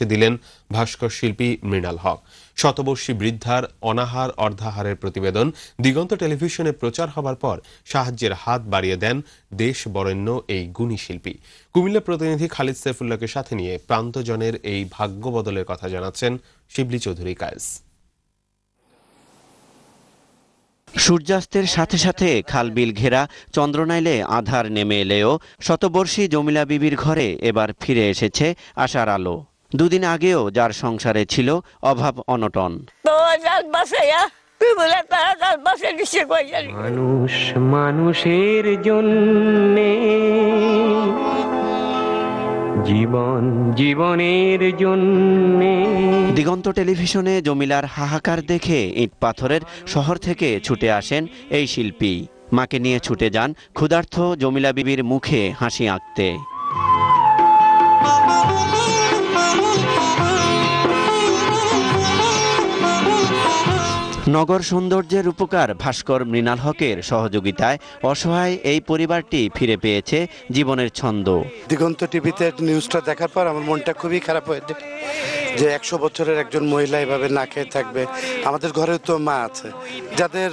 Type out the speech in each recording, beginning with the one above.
পৌঁছে দিলেন ভাস্কর শিল্পী মৃণাল হক। শতবর্ষী বৃদ্ধার অনাহার অর্ধাহারের প্রতিবেদন দিগন্ত টেলিভিশনে প্রচার হবার পর সাহায্যের হাত বাড়িয়ে দেন দেশ বরেণ্য এই গুণী শিল্পী। কুমিল্লা প্রতিনিধি খালিদ সাইফুল্লাহকে সাথে নিয়ে প্রান্তজনের এই ভাগ্য বদলের কথা জানাচ্ছেন শিবলি চৌধুরী কায়েস। সূর্যাস্তের সাথে সাথে খালবিল ঘেরা চন্দ্রনাইলে আধার নেমে এলেও শতবর্ষী জমিলা বিবির ঘরে এবার ফিরে এসেছে আশার আলো। দুদিন আগেও যার সংসারে ছিল অভাব অনটন। মানুষ মানুষের জন্যে, জীবন জীবনের জন্যে। দিগন্ত টেলিভিশনে জমিলার হাহাকার দেখে ইট পাথরের শহর থেকে ছুটে আসেন এই শিল্পী। মাকে নিয়ে ছুটে যান ক্ষুধার্ত জমিলা বিবির মুখে হাসি আঁকতে। নগর সৌন্দর্যের রূপকার ভাস্কর মৃণাল হকের সহযোগিতায় অসহায় এই পরিবারটি ফিরে পেয়েছে জীবনের ছন্দ। দিগন্ত টিভিতে নিউজটা দেখার পর আমার মনটা খুবই খারাপ হয়েছে যে 100 বছরের একজন মহিলা এভাবে না খেয়ে থাকবে। আমাদের ঘরেও তো মা আছে, যাদের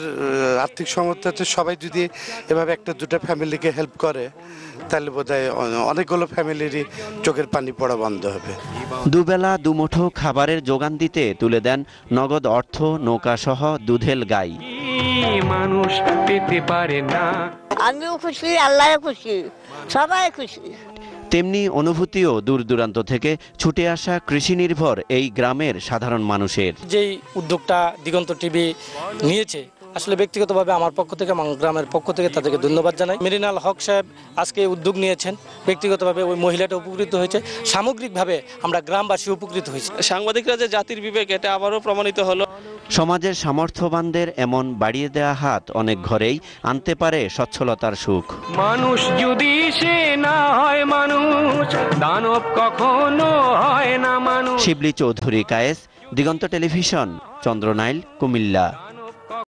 আর্থিক সামর্থ্য আছে। সবাই যদি এভাবে একটা দুটো ফ্যামিলিকে হেল্প করে তাহলে বোধহয় অনেকগুলো ফ্যামিলিরই চোখের পানি পড়া বন্ধ হবে। দুবেলা দুমুঠো খাবারের যোগান দিতে তুলে দেন নগদ অর্থ, নৌকা সহ দুধেল গাই। মানুষ পেতে পারে না। আমিও খুশি, আল্লাহ খুশি, সবাই খুশি। তেমনি অনুভূতিও দূর দূরান্ত থেকে ছুটে আসা কৃষি নির্ভর এই গ্রামের সাধারণ মানুষের। যেই উদ্যোগটা দিগন্ত টিভি নিয়েছে, আসলে ব্যক্তিগতভাবে আমার পক্ষ থেকে, আমার গ্রামের পক্ষ থেকে তাদেরকে ধন্যবাদ জানাই। মৃণাল হক সাহেব আজকে উদ্যোগ নিয়েছেন, ব্যক্তিগতভাবে ওই মহিলাটা উপকৃত হয়েছে, সামগ্রিকভাবে আমরা গ্রামবাসী উপকৃত হয়েছি। সাংবাদিকরা যে জাতির বিবেক, এটা আবারও প্রমাণিত হলো। সমাজের সামর্থ্যবানদের এমন বাড়িয়ে দেয়া হাত অনেক ঘরেই আনতে পারে সচ্ছলতার সুখ। মানুষ যদি সে না হয় মানুষ, দানব কখনো হয় না মানুষ। শিবলি চৌধুরী কায়েস, দিগন্ত টেলিভিশন, চন্দ্রনাইল, কুমিল্লা।